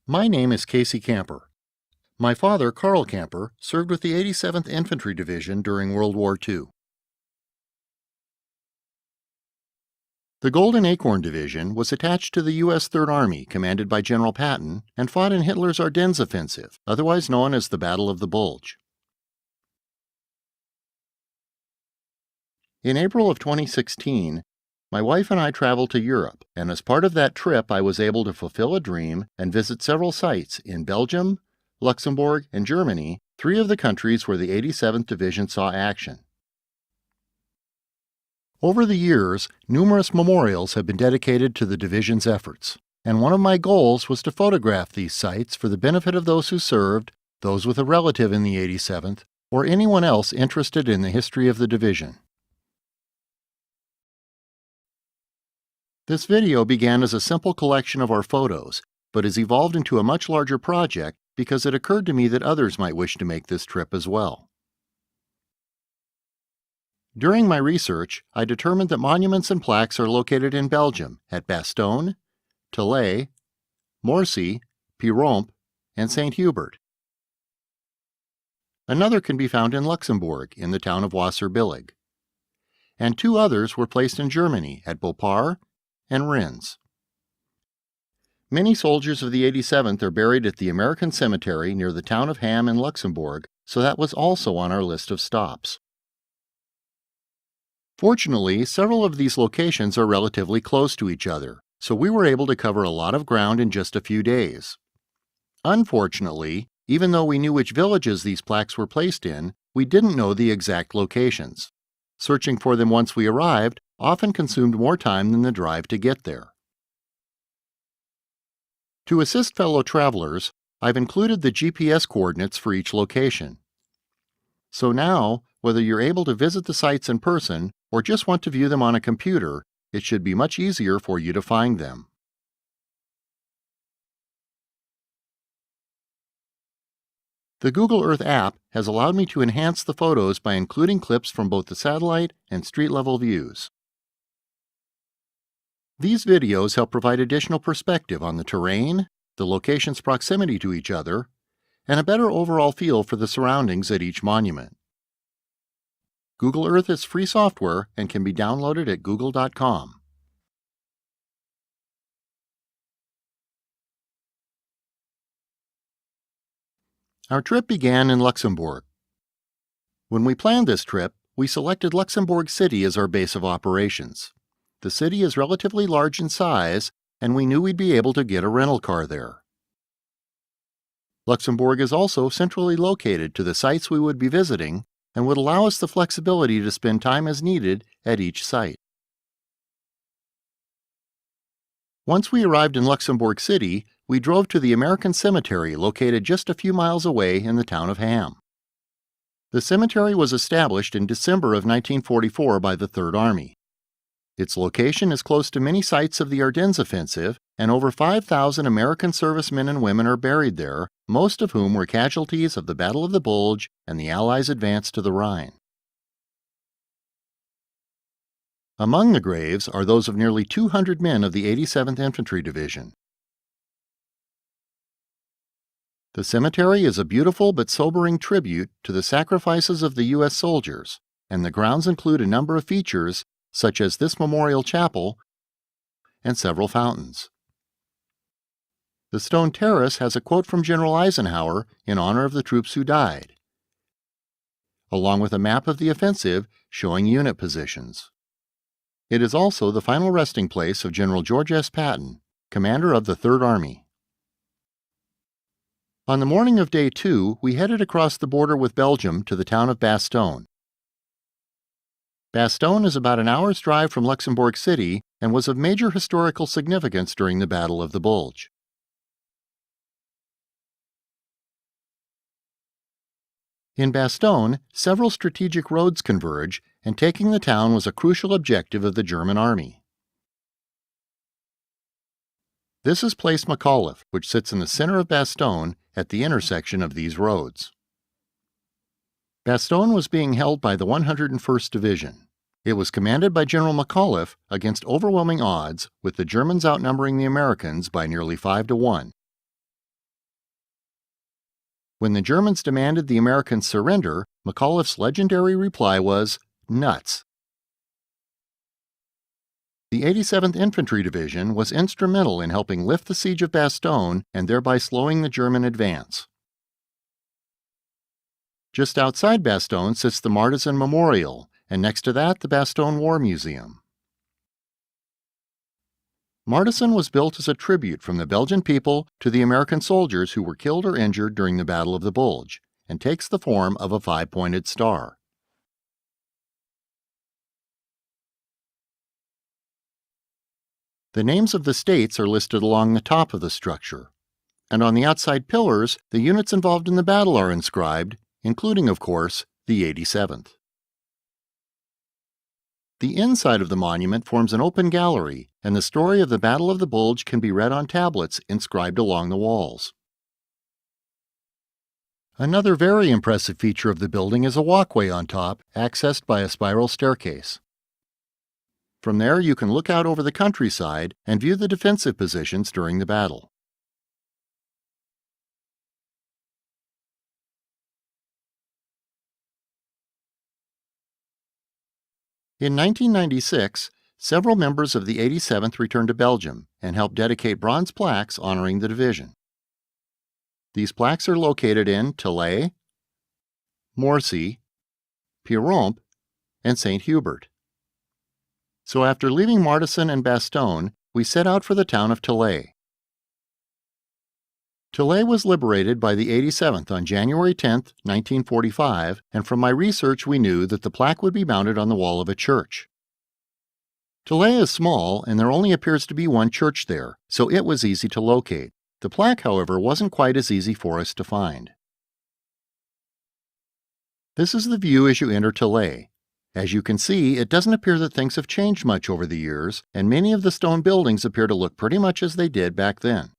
My name is Casey Camper. My father, Carl Camper, served with the 87th Infantry Division during World War II. The Golden Acorn Division was attached to the U.S. Third Army, commanded by General Patton, and fought in Hitler's Ardennes Offensive, otherwise known as the Battle of the Bulge. In April of 2016, my wife and I traveled to Europe, and as part of that trip I was able to fulfill a dream and visit several sites in Belgium, Luxembourg, and Germany, three of the countries where the 87th Division saw action. Over the years, numerous memorials have been dedicated to the division's efforts, and one of my goals was to photograph these sites for the benefit of those who served, those with a relative in the 87th, or anyone else interested in the history of the division. This video began as a simple collection of our photos, but has evolved into a much larger project because it occurred to me that others might wish to make this trip as well. During my research, I determined that monuments and plaques are located in Belgium at Bastogne, Tilley, Morcy, Piromp, and St. Hubert. Another can be found in Luxembourg in the town of Wasserbillig. And two others were placed in Germany at Beaupart and Rennes. Many soldiers of the 87th are buried at the American Cemetery near the town of Ham in Luxembourg, so that was also on our list of stops. Fortunately, several of these locations are relatively close to each other, so we were able to cover a lot of ground in just a few days. Unfortunately, even though we knew which villages these plaques were placed in, we didn't know the exact locations. Searching for them once we arrived often consumed more time than the drive to get there. To assist fellow travelers, I've included the GPS coordinates for each location. So now, whether you're able to visit the sites in person or just want to view them on a computer, it should be much easier for you to find them. The Google Earth app has allowed me to enhance the photos by including clips from both the satellite and street-level views. These videos help provide additional perspective on the terrain, the location's proximity to each other, and a better overall feel for the surroundings at each monument. Google Earth is free software and can be downloaded at google.com. Our trip began in Luxembourg. When we planned this trip, we selected Luxembourg City as our base of operations. The city is relatively large in size, and we knew we'd be able to get a rental car there. Luxembourg is also centrally located to the sites we would be visiting and would allow us the flexibility to spend time as needed at each site. Once we arrived in Luxembourg City, we drove to the American Cemetery located just a few miles away in the town of Ham. The cemetery was established in December of 1944 by the Third Army. Its location is close to many sites of the Ardennes Offensive, and over 5,000 American servicemen and women are buried there, most of whom were casualties of the Battle of the Bulge and the Allies' advance to the Rhine. Among the graves are those of nearly 200 men of the 87th Infantry Division. The cemetery is a beautiful but sobering tribute to the sacrifices of the U.S. soldiers, and the grounds include a number of features such as this memorial chapel and several fountains. The stone terrace has a quote from General Eisenhower in honor of the troops who died, along with a map of the offensive showing unit positions. It is also the final resting place of General George S. Patton, commander of the Third Army. On the morning of Day 2, we headed across the border with Belgium to the town of Bastogne. Bastogne is about an hour's drive from Luxembourg City and was of major historical significance during the Battle of the Bulge. In Bastogne, several strategic roads converge, and taking the town was a crucial objective of the German army. This is Place McAuliffe, which sits in the center of Bastogne at the intersection of these roads. Bastogne was being held by the 101st Division. It was commanded by General McAuliffe against overwhelming odds, with the Germans outnumbering the Americans by nearly 5-1. When the Germans demanded the Americans surrender, McAuliffe's legendary reply was, "Nuts." The 87th Infantry Division was instrumental in helping lift the siege of Bastogne and thereby slowing the German advance. Just outside Bastogne sits the Martezan Memorial, and next to that the Bastogne War Museum. Martezan was built as a tribute from the Belgian people to the American soldiers who were killed or injured during the Battle of the Bulge, and takes the form of a five-pointed star. The names of the states are listed along the top of the structure, and on the outside pillars, the units involved in the battle are inscribed, including, of course, the 87th. The inside of the monument forms an open gallery, and the story of the Battle of the Bulge can be read on tablets inscribed along the walls. Another very impressive feature of the building is a walkway on top, accessed by a spiral staircase. From there, you can look out over the countryside and view the defensive positions during the battle. In 1996, several members of the 87th returned to Belgium and helped dedicate bronze plaques honoring the division. These plaques are located in Tillet, Morcy, Pierrompe, and St. Hubert. So after leaving Martezan and Bastogne, we set out for the town of Tillet. Tillet was liberated by the 87th on January 10, 1945, and from my research we knew that the plaque would be mounted on the wall of a church. Tillet is small, and there only appears to be one church there, so it was easy to locate. The plaque, however, wasn't quite as easy for us to find. This is the view as you enter Tillet. As you can see, it doesn't appear that things have changed much over the years, and many of the stone buildings appear to look pretty much as they did back then.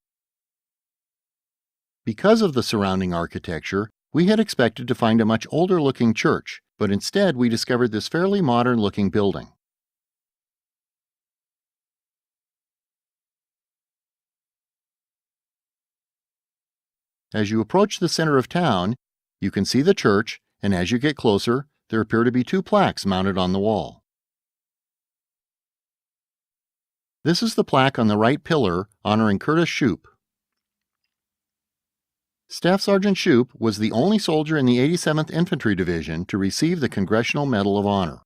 Because of the surrounding architecture, we had expected to find a much older-looking church, but instead we discovered this fairly modern-looking building. As you approach the center of town, you can see the church, and as you get closer, there appear to be two plaques mounted on the wall. This is the plaque on the right pillar honoring Curtis Shoup. Staff Sergeant Shoup was the only soldier in the 87th Infantry Division to receive the Congressional Medal of Honor.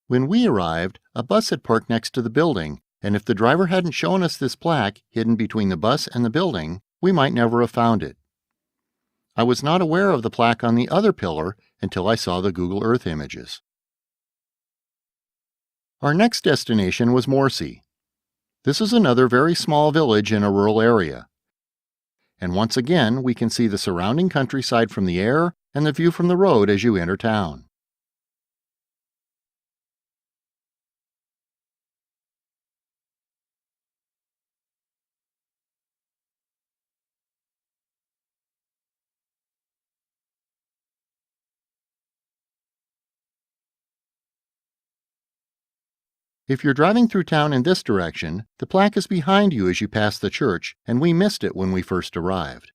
When we arrived, a bus had parked next to the building, and if the driver hadn't shown us this plaque hidden between the bus and the building, we might never have found it. I was not aware of the plaque on the other pillar until I saw the Google Earth images. Our next destination was Morcy. This is another very small village in a rural area. And once again, we can see the surrounding countryside from the air and the view from the road as you enter town. If you're driving through town in this direction, the plaque is behind you as you pass the church, and we missed it when we first arrived.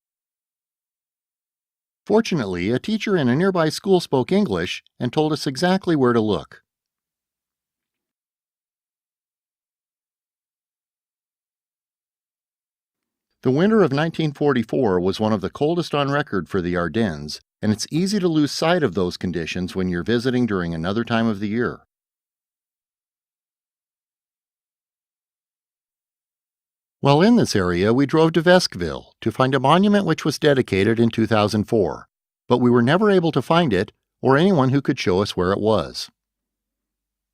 Fortunately, a teacher in a nearby school spoke English and told us exactly where to look. The winter of 1944 was one of the coldest on record for the Ardennes, and it's easy to lose sight of those conditions when you're visiting during another time of the year. While in this area, we drove to Vesqueville to find a monument which was dedicated in 2004, but we were never able to find it or anyone who could show us where it was.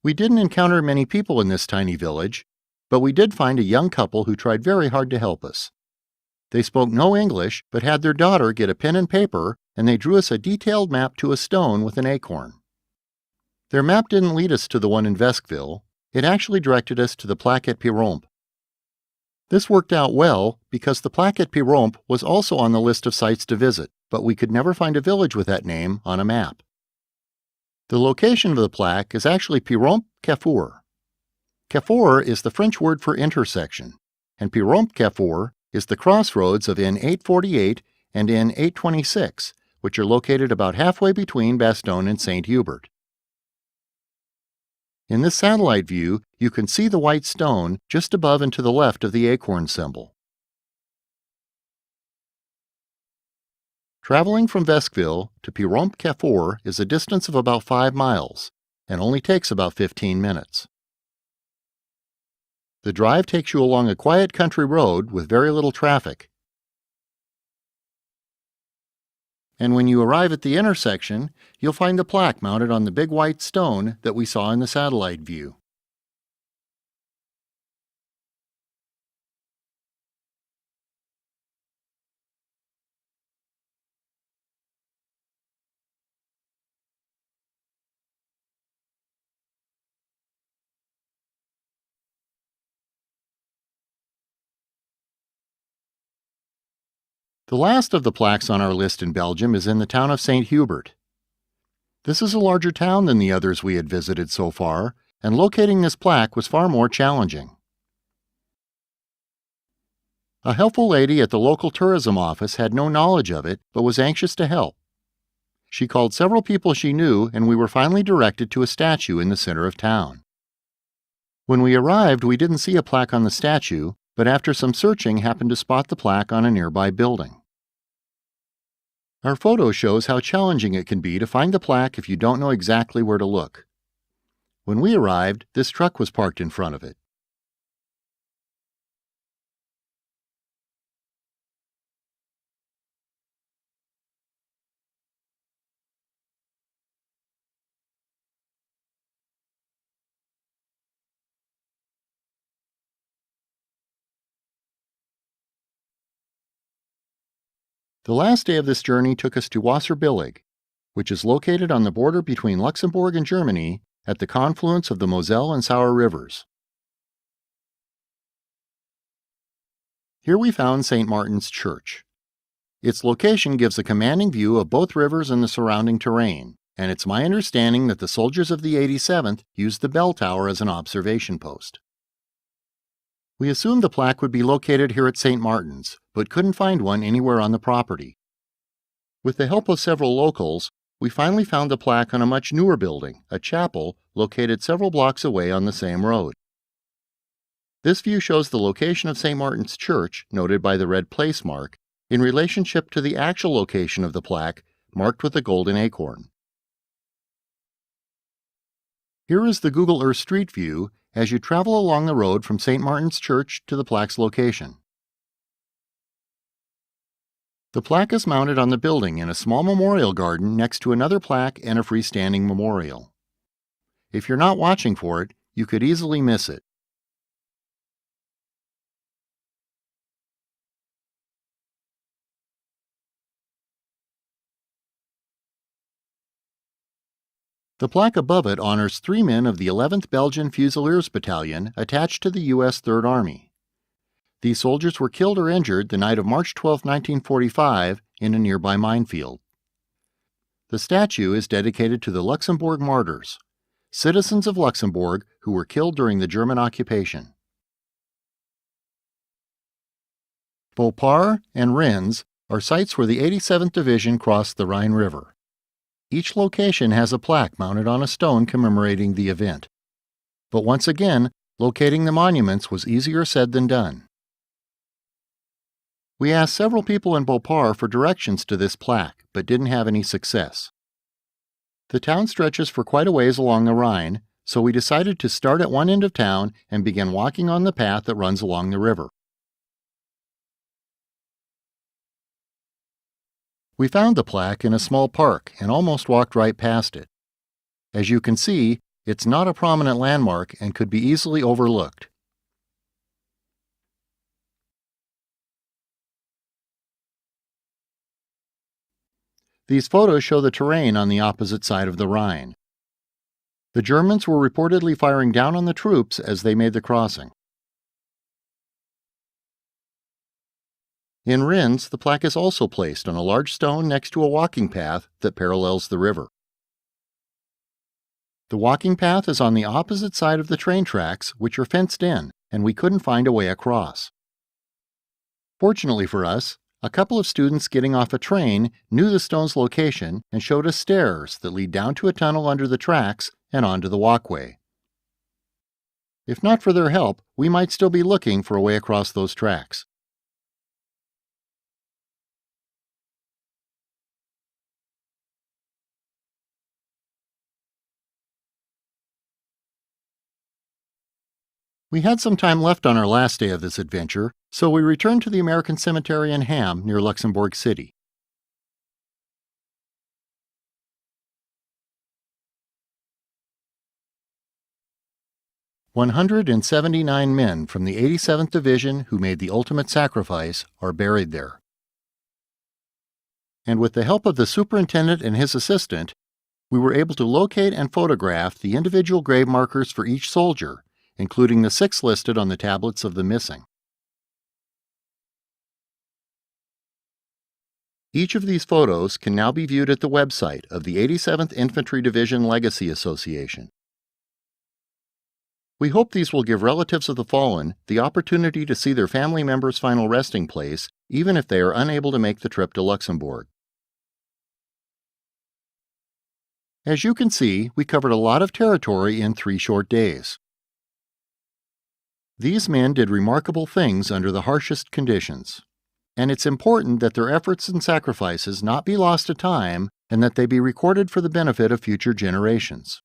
We didn't encounter many people in this tiny village, but we did find a young couple who tried very hard to help us. They spoke no English, but had their daughter get a pen and paper, and they drew us a detailed map to a stone with an acorn. Their map didn't lead us to the one in Vesqueville. It actually directed us to the plaque at Pierrompe. This worked out well because the plaque at Pierrompe was also on the list of sites to visit, but we could never find a village with that name on a map. The location of the plaque is actually Pierrompe-Carrefour. Carrefour is the French word for intersection, and Piromp-Carrefour is the crossroads of N848 and N826, which are located about halfway between Bastogne and St. Hubert. In this satellite view, you can see the white stone just above and to the left of the acorn symbol. Traveling from Vesqueville to Piromp-Carrefour is a distance of about 5 miles and only takes about 15 minutes. The drive takes you along a quiet country road with very little traffic. And when you arrive at the intersection, you'll find the plaque mounted on the big white stone that we saw in the satellite view. The last of the plaques on our list in Belgium is in the town of St. Hubert. This is a larger town than the others we had visited so far, and locating this plaque was far more challenging. A helpful lady at the local tourism office had no knowledge of it, but was anxious to help. She called several people she knew, and we were finally directed to a statue in the center of town. When we arrived, we didn't see a plaque on the statue, but after some searching happened to spot the plaque on a nearby building. Our photo shows how challenging it can be to find the plaque if you don't know exactly where to look. When we arrived, this truck was parked in front of it. The last day of this journey took us to Wasserbillig, which is located on the border between Luxembourg and Germany at the confluence of the Moselle and Sauer rivers. Here we found St. Martin's Church. Its location gives a commanding view of both rivers and the surrounding terrain, and it's my understanding that the soldiers of the 87th used the bell tower as an observation post. We assumed the plaque would be located here at St. Martin's, but couldn't find one anywhere on the property. With the help of several locals, we finally found the plaque on a much newer building, a chapel, located several blocks away on the same road. This view shows the location of St. Martin's Church, noted by the red place mark, in relationship to the actual location of the plaque, marked with a golden acorn. Here is the Google Earth Street View as you travel along the road from St. Martin's Church to the plaque's location. The plaque is mounted on the building in a small memorial garden next to another plaque and a freestanding memorial. If you're not watching for it, you could easily miss it. The plaque above it honors 3 men of the 11th Belgian Fusiliers Battalion attached to the U.S. Third Army. These soldiers were killed or injured the night of March 12, 1945, in a nearby minefield. The statue is dedicated to the Luxembourg martyrs, citizens of Luxembourg who were killed during the German occupation. Beauport and Rennes are sites where the 87th Division crossed the Rhine River. Each location has a plaque mounted on a stone commemorating the event. But once again, locating the monuments was easier said than done. We asked several people in Beauport for directions to this plaque, but didn't have any success. The town stretches for quite a ways along the Rhine, so we decided to start at one end of town and begin walking on the path that runs along the river. We found the plaque in a small park and almost walked right past it. As you can see, it's not a prominent landmark and could be easily overlooked. These photos show the terrain on the opposite side of the Rhine. The Germans were reportedly firing down on the troops as they made the crossing. In Rennes, the plaque is also placed on a large stone next to a walking path that parallels the river. The walking path is on the opposite side of the train tracks, which are fenced in, and we couldn't find a way across. Fortunately for us, a couple of students getting off a train knew the stone's location and showed us stairs that lead down to a tunnel under the tracks and onto the walkway. If not for their help, we might still be looking for a way across those tracks. We had some time left on our last day of this adventure, so we returned to the American Cemetery in Ham near Luxembourg City. "179 men from the 87th Division who made the ultimate sacrifice are buried there." And with the help of the superintendent and his assistant, we were able to locate and photograph the individual grave markers for each soldier, including the 6 listed on the tablets of the missing. Each of these photos can now be viewed at the website of the 87th Infantry Division Legacy Association. We hope these will give relatives of the fallen the opportunity to see their family members' final resting place, even if they are unable to make the trip to Luxembourg. As you can see, we covered a lot of territory in 3 short days. These men did remarkable things under the harshest conditions, and it's important that their efforts and sacrifices not be lost to time and that they be recorded for the benefit of future generations.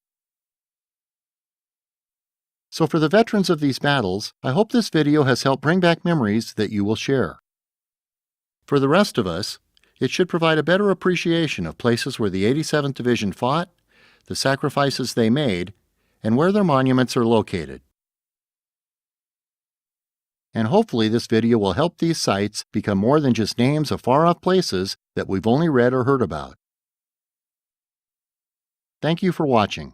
So for the veterans of these battles, I hope this video has helped bring back memories that you will share. For the rest of us, it should provide a better appreciation of places where the 87th Division fought, the sacrifices they made, and where their monuments are located. And hopefully this video will help these sites become more than just names of far-off places that we've only read or heard about. Thank you for watching.